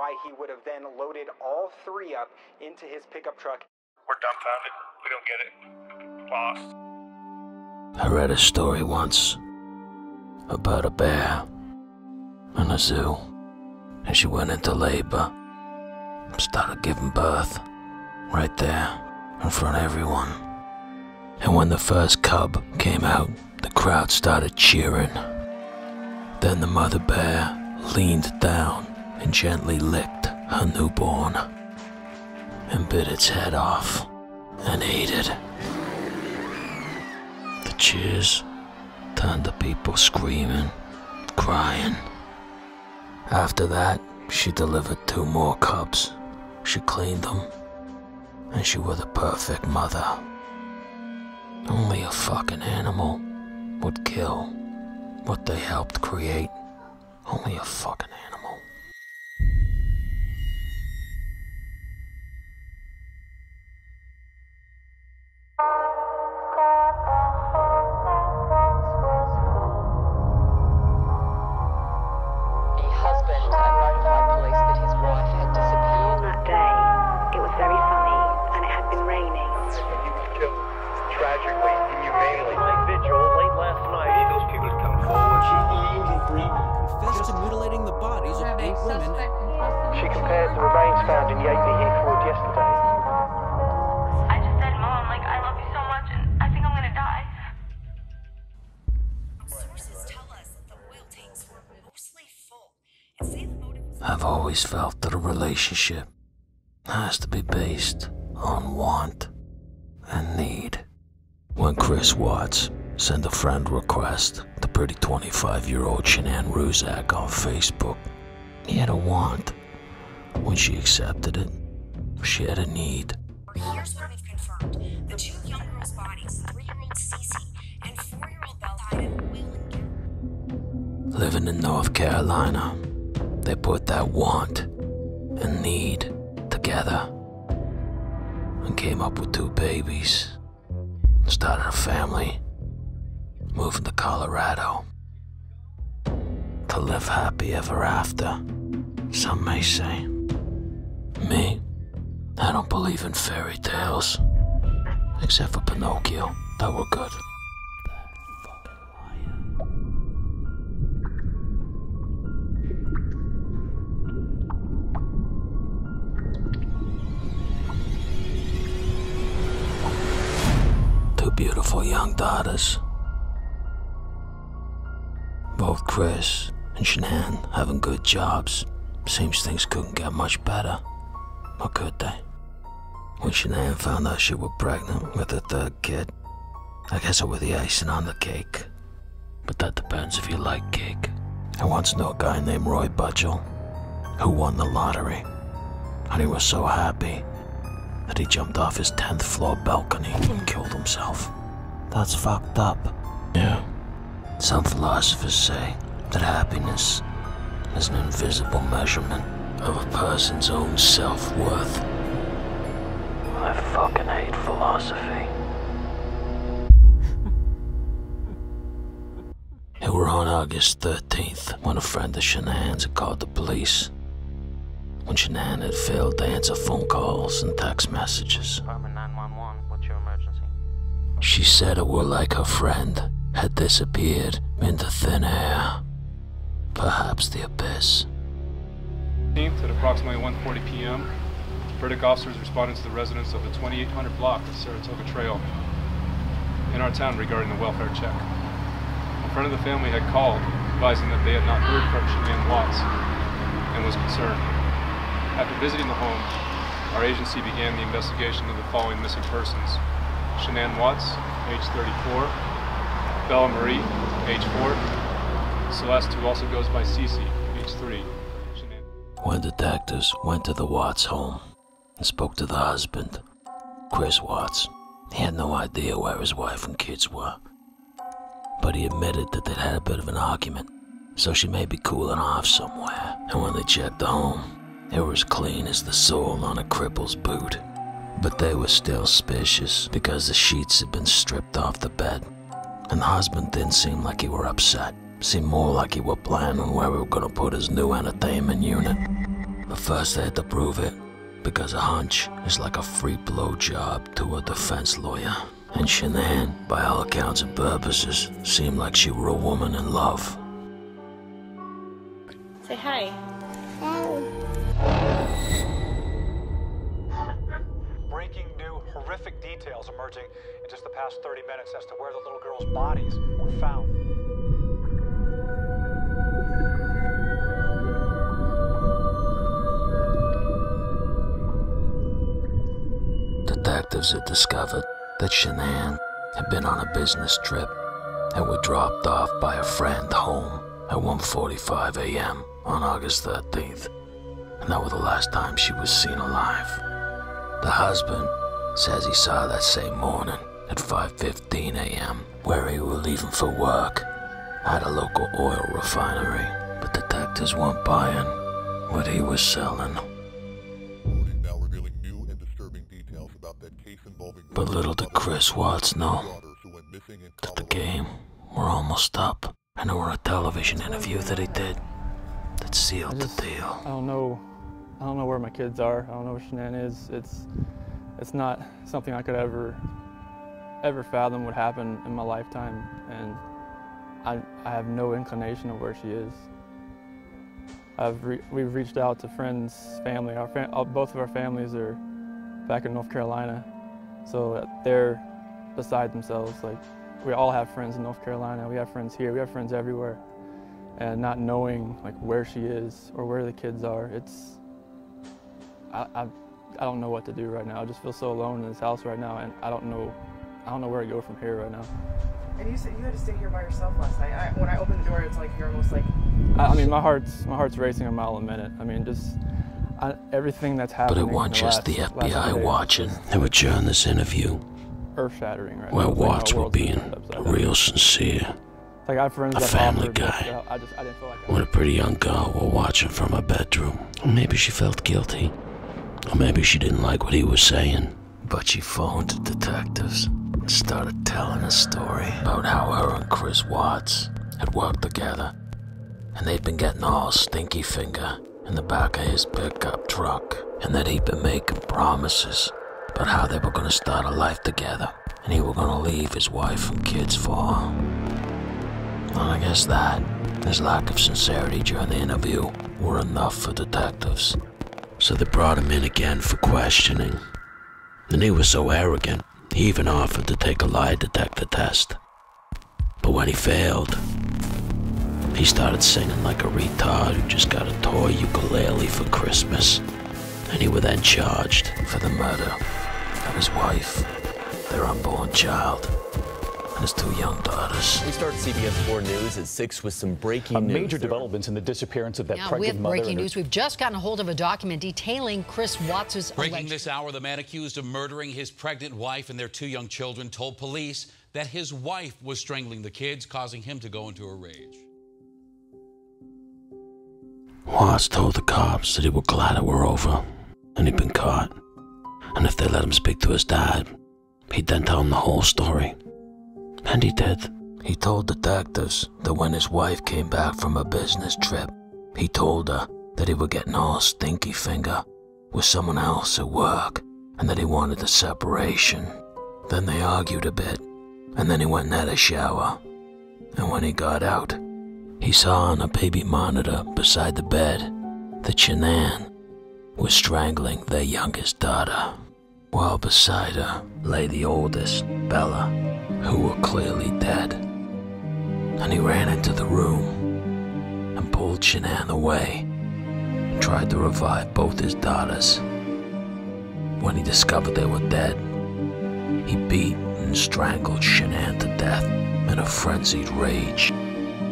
why he would have then loaded all three up into his pickup truck. We're dumbfounded. We don't get it. Lost. I read a story once about a bear in a zoo, and she went into labor, started giving birth right there in front of everyone. And when the first cub came out, the crowd started cheering. Then the mother bear leaned down and gently licked her newborn and bit its head off and ate it. The cheers turned to people screaming, crying. After that, she delivered 2 more cubs. She cleaned them, and she was the perfect mother. Only a fucking animal would kill what they helped create. Only a fucking animal. The husband had notified police that his wife had disappeared. On that day, it was very sunny and it had been raining. He was killed tragically, inhumanely. Night vigil late last night. I need those people to come forward. Confessed to mutilating the bodies of 8 women. She compared the remains found in Yateley Heathwood yesterday. I just said, Mom, like, I love you so much, and I think I'm gonna die. Sources tell us that the oil tanks were mostly full and say the motive was... I've always felt that a relationship has to be based on want and need. When Chris Watts sent a friend request to pretty 25-year-old Shanann Ruzak on Facebook, he had a want. When she accepted it, she had a need. Here's what we've confirmed. The 2 young girls' bodies, 3-year-old Cece and 4-year-old Belle, died at Wheeling. Living in North Carolina, they put that want and need together and came up with 2 babies. Started a family, moving to Colorado to live happy ever after, some may say. Me, I don't believe in fairy tales, except for Pinocchio. That were good. Two beautiful young daughters. Both Chris and Shanann having good jobs. Seems things couldn't get much better. Or could they? When Shanann found out she was pregnant with her 3rd kid, I guess it was the icing on the cake. But that depends if you like cake. I once knew a guy named Roy Budgell who won the lottery. And he was so happy that he jumped off his 10th floor balcony and killed himself. That's fucked up. Yeah. Some philosophers say that happiness is an invisible measurement of a person's own self-worth. I fucking hate philosophy. It were on August 13th when a friend of Shanann's had called the police. When Shanann had failed to answer phone calls and text messages. Department 911, what's your emergency? She said it were like her friend had disappeared into thin air. Perhaps the abyss. At approximately 1:40 p.m., Burdick officers responded to the residents of the 2800 block of Saratoga Trail in our town regarding the welfare check. A friend of the family had called, advising that they had not heard from Shanann Watts and was concerned. After visiting the home, our agency began the investigation of the following missing persons: Shanann Watts, age 34, Bella Marie, age 4, Celeste, who also goes by Cece, age 3. When detectives went to the Watts home and spoke to the husband, Chris Watts, he had no idea where his wife and kids were. But he admitted that they'd had a bit of an argument, so she may be cooling off somewhere. And when they checked the home, it was clean as the sole on a cripple's boot. But they were still suspicious because the sheets had been stripped off the bed. And the husband didn't seem like he were upset. Seemed more like he were planning where we were gonna put his new entertainment unit. But first they had to prove it, because a hunch is like a free blowjob to a defense lawyer. And Shanann, by all accounts and purposes, seemed like she were a woman in love. Say hi. Breaking new, horrific details emerging in just the past 30 minutes as to where the little girl's bodies were found. Detectives had discovered that Shanann had been on a business trip and were dropped off by a friend home at 1:45 a.m. on August 13th, and that was the last time she was seen alive. The husband says he saw her that same morning at 5:15 a.m. where he was leaving for work at a local oil refinery, but detectives weren't buying what he was selling. But little did Chris Watts know that the game were almost up, and there were a television interview that he did that sealed the deal. I don't know where my kids are. I don't know where Shanann is. It's not something I could ever fathom would happen in my lifetime, and I have no inclination of where she is. We've reached out to friends, family. Both of our families are back in North Carolina, so they're beside themselves. Like, we all have friends in North Carolina. We have friends here. We have friends everywhere, and not knowing like where she is or where the kids are, I don't know what to do right now. I just feel so alone in this house right now, and I don't know where to go from here right now. And you said you had to stay here by yourself last night. When I opened the door, it's like you're almost like. I mean, my heart's racing a mile a minute. I mean, just everything that's happening. But it wasn't just the FBI watching. They were during this interview, earth-shattering right where now. Watts were being real sincere. Like, I have friends a that family offered, guy. I didn't feel like When a pretty young girl were watching from her bedroom. Or maybe she felt guilty. Or maybe she didn't like what he was saying. But she phoned the detectives and started telling a story about how her and Chris Watts had worked together, and they'd been getting all stinky finger in the back of his pickup truck, and that he'd been making promises about how they were going to start a life together, and he were going to leave his wife and kids for her. Well, I guess that, his lack of sincerity during the interview, were enough for detectives. So they brought him in again for questioning. And he was so arrogant, he even offered to take a lie detector test. But when he failed, he started singing like a retard who just got a toy ukulele for Christmas. And he was then charged for the murder of his wife, their unborn child, and his 2 young daughters. We start CBS 4 News at 6 with some breaking news. Major developments in the disappearance of that pregnant mother. With breaking news, we've just gotten a hold of a document detailing Chris Watts' Breaking this hour, the man accused of murdering his pregnant wife and their 2 young children told police that his wife was strangling the kids, causing him to go into a rage. Watts told the cops that he was glad it were over, and he'd been caught. And if they let him speak to his dad, he'd then tell him the whole story. And he did. He told detectives that when his wife came back from a business trip, he told her that he was getting all stinky finger with someone else at work, and that he wanted a separation. Then they argued a bit, and then he went and had a shower. And when he got out, he saw on a baby monitor beside the bed that Shanann was strangling their youngest daughter, while beside her lay the oldest, Bella, who were clearly dead. And he ran into the room and pulled Shanann away and tried to revive both his daughters. When he discovered they were dead, he beat and strangled Shanann to death in a frenzied rage.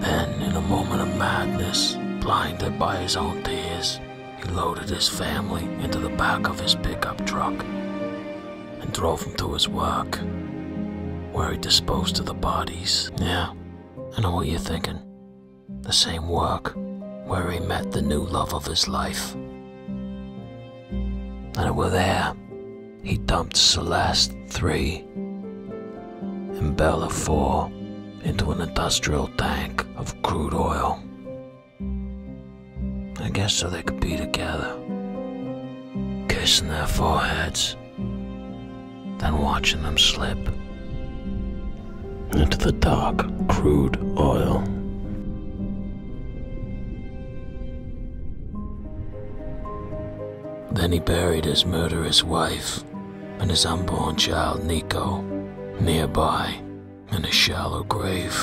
Then, in a moment of madness, blinded by his own tears, he loaded his family into the back of his pickup truck and drove them to his work, where he disposed of the bodies. Yeah, I know what you're thinking. The same work where he met the new love of his life. And over there, he dumped Celeste 3 and Bella 4 into an industrial tank of crude oil. I guess so they could be together. kissing their foreheads, then watching them slip into the dark, crude oil. Then he buried his murderous wife and his unborn child Nico nearby in a shallow grave.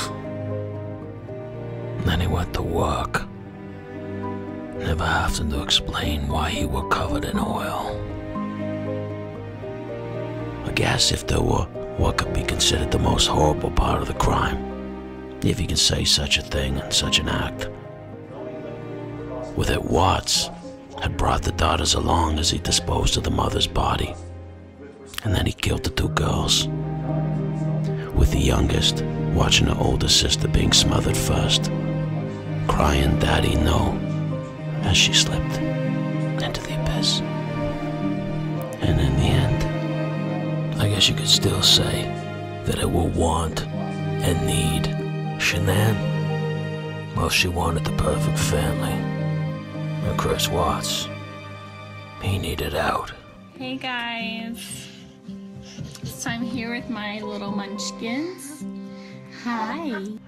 Then he went to work, never having to explain why he were covered in oil. I guess if there were what could be considered the most horrible part of the crime, if you can say such a thing and such an act, with it Watts had brought the daughters along as he disposed of the mother's body, and then he killed the two girls, with the youngest watching her older sister being smothered first, crying "Daddy, no," as she slipped into the abyss. And in the end, I guess you could still say that it will want and need Shanann. Well, she wanted the perfect family. And Chris Watts, he needed out. Hey guys. So I'm here with my little munchkins. Hi. Of